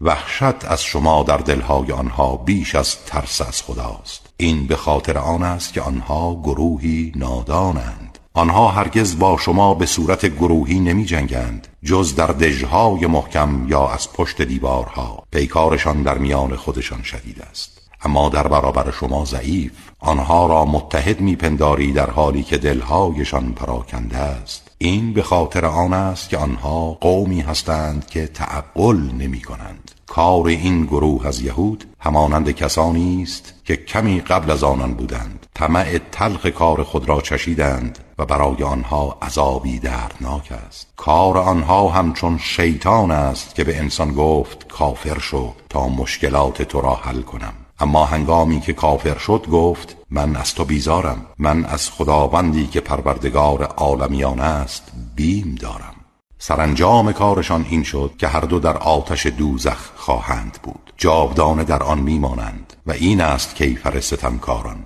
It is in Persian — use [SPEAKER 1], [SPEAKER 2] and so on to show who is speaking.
[SPEAKER 1] وحشت از شما در دلهای آنها بیش از ترس از خداست. این به خاطر آن است که آنها گروهی نادانند. آنها هرگز با شما به صورت گروهی نمی جنگند جز در دژهای محکم یا از پشت دیوارها. پیکارشان در میان خودشان شدید است، اما در برابر شما ضعیف. آنها را متحد میپنداری در حالی که دلهایشان پراکنده است. این به خاطر آن است که آنها قومی هستند که تعقل نمی کنند. کار این گروه از یهود همانند کسانی است که کمی قبل از آنان بودند، طمع تلخ کار خود را چشیدند و برای آنها عذابی دردناک است. کار آنها همچون شیطان است که به انسان گفت کافر شو تا مشکلات تو را حل کنم، اما هنگامی که کافر شد گفت من از تو بیزارم، من از خداوندی که پروردگار عالمیان است بیم دارم. سرانجام کارشان این شد که هر دو در آتش دوزخ خواهند بود، جاودانه در آن میمانند و این است کیفر ستمکاران.